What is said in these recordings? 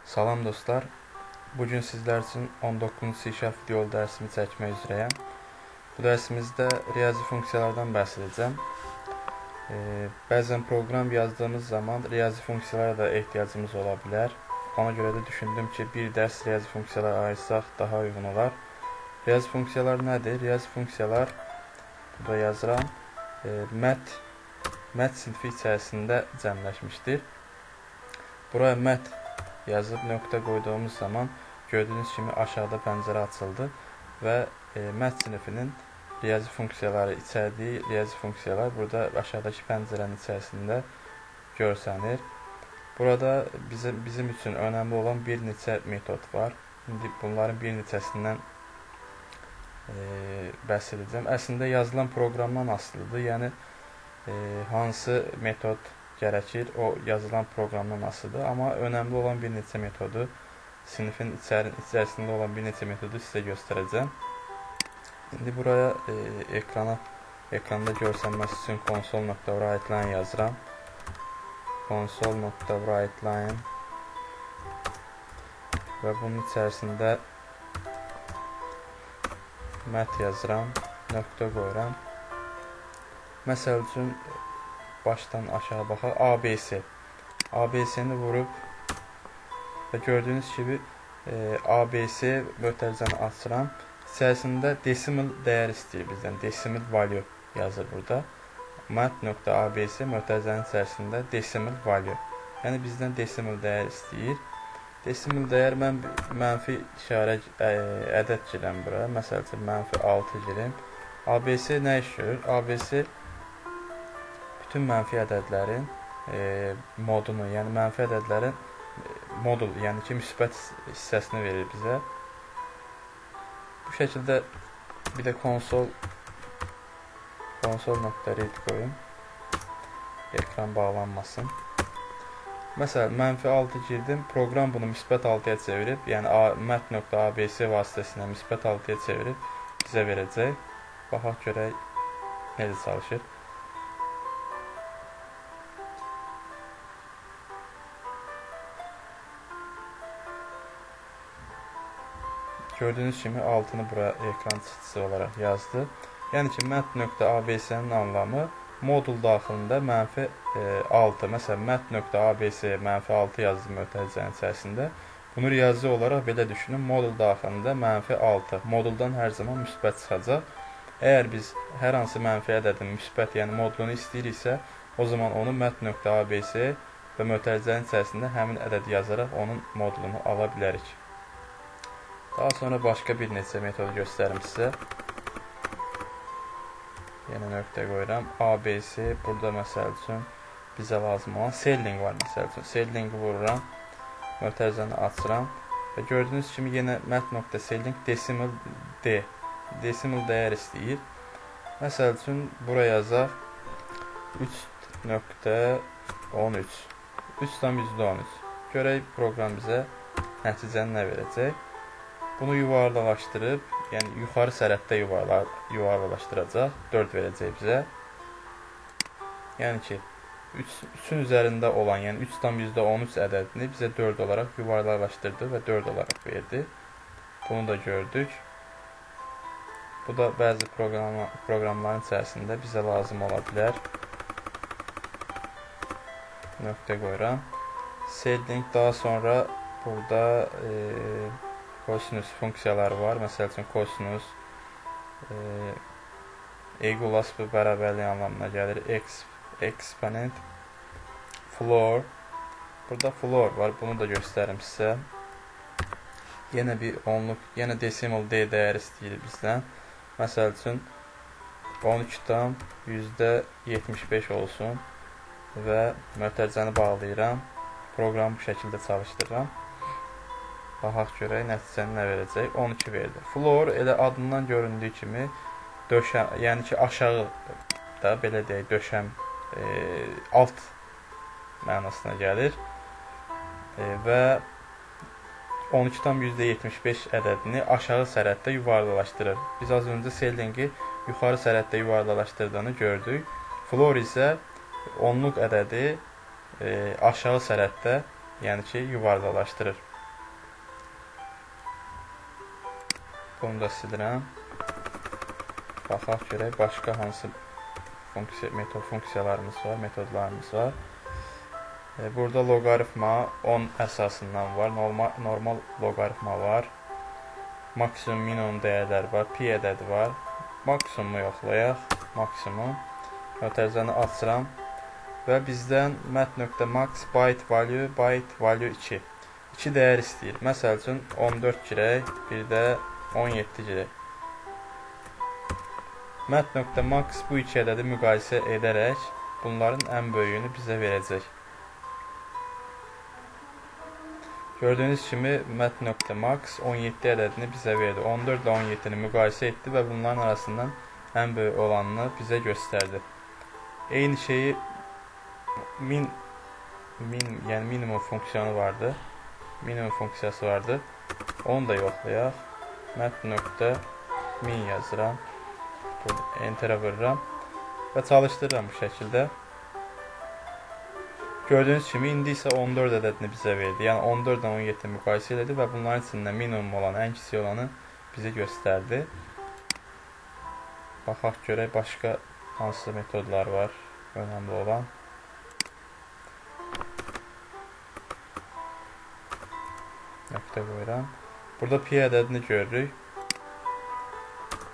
Salam dostlar. Bugün sizler üçün 19-cu C# video dərsimi çəkmək üzrəyəm. Bu dərsimizdə riyazi funksiyalardan bəhs edəcəm. Bəzən proqram yazdığımız zaman riyazi funksiyalara da ehtiyacımız ola bilər. Ona görə də düşündüm ki, bir dərs riyazi funksiyalara ayırsaq daha uyğun olar. Riyazi funksiyalar nədir? Riyazi funksiyalar, burada yazıram, mət sinfi içərisində cəmləşmişdir. Buraya mət yazıb nöqtə qoyduğumuz zaman gördüyünüz kimi aşağıda pəncərə açıldı və mət sinifinin riyazi funksiyaları içərdiyi riyazi funksiyalar burada aşağıdakı pəncərənin içərisində görsənir. Burada bizim üçün önəmli olan bir neçə metod var. İndi bunların bir neçəsindən bəhs edəcəm. Əslində yazılan proqramdan asılıdır. Yəni hansı metod gərəkir, o yazılan proqramdan asılıdır. Amma önəmli olan bir neçə metodu, sinifin içərisində olan bir neçə metodu sizə göstərəcəm. İndi buraya ekranda görsənməsi üçün console.writeline yazıram. Console.writeline və bunun içərisində mət yazıram, nöqtə qoyuram. Məsəl üçün başdan aşağı baxaq, ABC. ABC-ni vurub və gördüyünüz kimi ABC mötərizəni açıram. İçərisində decimal dəyər istəyir bizdən. Decimal value yazır burada. Mat.abc mötərizənin içərisində decimal value. Yəni bizdən decimal dəyər istəyir. Decimal dəyər mən mənfi işarə ədəd girirəm bura. Məsəl üçün mənfi 6 girim. ABC nə iş görür? ABC bütün mənfi ədədlərin modunu, yəni mənfi ədədlərin modul, yəni ki, müsbət hissəsini verir bizə. Bu şəkildə bir də console.read qoyun. Ekran bağlanmasın. Məsələn, mənfi 6 girdim, proqram bunu müsbət 6-ya çevirib, yəni mat.abc vasitəsilə müsbət 6-ya çevirib bizə verəcək. Baxaq görək necə çalışır. Gördüyünüz kimi altını bura ekran çıxıcısı olaraq yazdı. Yəni ki, mat.abc-nin anlamı modul daxilində mənfi 6. Məsələn, mat.abc mənfi 6 yazdı mötərizənin içərisində. Bunu riyazi olaraq belə düşünün. Modul daxilində mənfi 6. Moduldan hər zaman müsbət çıxacaq. Əgər biz hər hansı mənfi ədədin müsbət, yəni modulunu istəyiriksə, o zaman onu mat.abc və mötərizənin içərisində həmin ədədi yazaraq onun modulunu ala bilərik. Daha sonra başqa bir neçə metodu göstərim sizə. Yenə nöqtə qoyuram. ABC, burada məsəl üçün bizə lazım olan selling var. Məsəl üçün selling vururam, mötərizəni açıram və gördüyünüz kimi yenə mat.selling decimal D. Decimal dəyər istəyir. Məsəl üçün bura yazaq 3.13. 3.13. Görək proqram bizə nəticəni nə verəcək. Bunu yuvarlaqlaşdırıb, yəni yuxarı sərhəddə yuvarlaqlaşdıracaq, 4 verəcək bizə. Yəni ki, 3-ün üzərində olan, yəni 3.13 ədədini bizə 4 olaraq yuvarlaqlaşdırdı və 4 olaraq verdi. Bunu da gördük. Bu da bəzi proqramların içərisində bizə lazım ola bilər. Nöqtə qoyuram. Selling, daha sonra burada kosinus funksiyaları var. Məsəl üçün kosinus equals bərabərlik anlamına gəlir. Exponent, floor. Burada floor var. Bunu da göstərim sizə. Yenə bir onluq, yenə decimal D dəyər istəyir bizdən. Məsəl üçün 12-dan %75 olsun və mötərizəni bağlayıram. Proqramı bu şəkildə çalışdırıram. Baxaq görək, nəticəni nə verəcək? 12 verdi. Floor elə adından göründüyü kimi döşəm, yəni ki, aşağı da belə deyək, döşəm alt mənasına gəlir və 12-dan %75 ədədini aşağı sərhəddə yuvarlaqlaşdırır. Biz az öncə sellingi yuxarı sərhəddə yuvarlaqlaşdırdığını gördük. Floor isə onluq ədədi aşağı sərhəddə, yəni ki, yuvarlaqlaşdırır. Bunu da silirəm. Baxaq görək başqa hansı funksiyalarımız var, metodlarımız var. Burada loqaritma 10 əsasından var. Normal loqaritma var. Maksimum, minimum dəyərlər var. Pi ədədi var. Maksimumu yoxlayaq. Maksimum. Mötərizəni açıram. Və bizdən mat.max byte value 2. 2 dəyər istəyir. Məsəl üçün 14 girək, bir də 17 girək. Mat.max bu iki ədədi müqayisə edərək bunların ən böyüyünü bizə verəcək. Gördüyünüz kimi mat.max 17 ədədini bizə verdi. 14 ilə 17-ni müqayisə etdi və bunların arasından ən böyük olanını bizə göstərdi. Eyni şeyi yəni minimum funksiyonu vardı. Minimum funksiyası vardı. Onu da yoxlayaq. mat.min yazıram. Enter'a vururam və çalışdırıram bu şəkildə. Gördüyünüz kimi indi isə 14 ədədini bizə verdi. Yəni 14 ilə 17 müqayisə elədi və bunların içində minimum olan, ən kiçik olanı bizə göstərdi. Baxaq görək başqa hansı metodlar var önəmli olan. Nöqtə qoyuram. Burada pi ədədini görürük.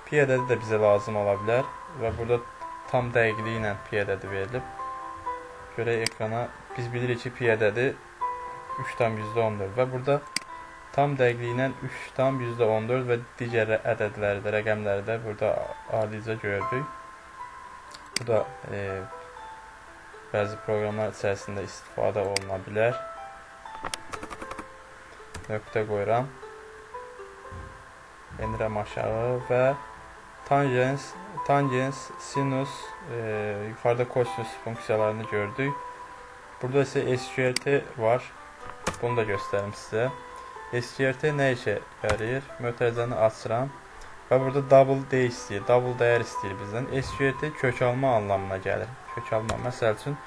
Pi ədədi də bizə lazım ola bilər və burada tam dəqiqliyi ilə pi ədədi verilib. Görək ekrana. Biz bilirik ki, pi ədədi 3,14 və burada tam dəqiqliyi ilə 3,14 və digər ədədləri də, rəqəmləri də burada adicə görürük. Bu da bəzi proqramlar içərisində istifadə oluna bilər. Nöqtə qoyuram. Enirəm aşağı və tangens, sinus, yuxarıda kosinus funksiyalarını gördük. Burada isə SQRT var. Bunu da göstərim sizə. SQRT nə işə yarayır? Mötərizəni açıram və burada double D istəyir, double dəyər istəyir bizdən. SQRT kökalma anlamına gəlir. Kökalma. Məsəl üçün,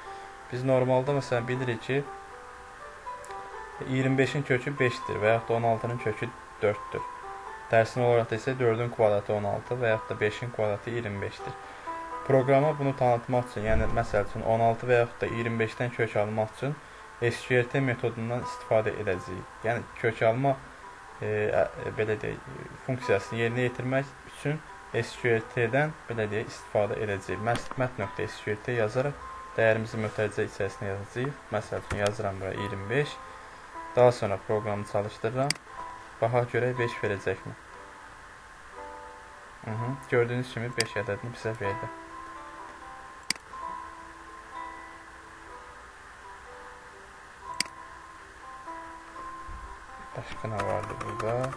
biz normalda məsələn bilirik ki, 25-in kökü 5-dir və yaxud da 16-nın kökü 4-dür. Tərsinə olaraq da isə 4-ün kvadratı 16 və yaxud da 5-in kvadratı 25-dir. Proqrama bunu tanıtmaq üçün, yəni məsəl üçün 16 və yaxud da 25-dən kök almaq üçün SQRT metodundan istifadə edəcəyik. Yəni kök alma belə deyək, funksiyasını yerinə yetirmək üçün SQRT-dən belə deyək, istifadə edəcəyik. mat.sqrt yazaraq dəyərimizi mötərizə içərisində yazacağıq. Məsəl üçün yazıram buraya 25. Daha sonra proqramı çalışdırıram. Baxaq görək 5 verəcəkmi? Gördüyünüz kimi 5 ədədini bizə verdi. Başqa nə vardı burada?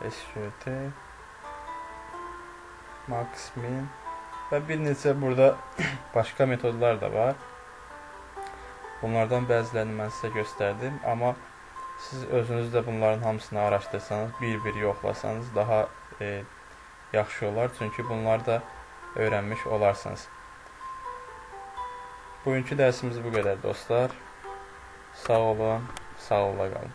SQRT, max, min və bir neçə burada başqa metodlar da var. Bunlardan bəzilərini mən sizə göstərdim, amma siz özünüz də bunların hamısını araşdırsanız, bir-bir yoxlasanız daha yaxşı olar. Çünki bunları da öyrənmiş olarsınız. Bugünkü dərsimiz bu qədər dostlar. Sağ olun, sağlıqla qalın.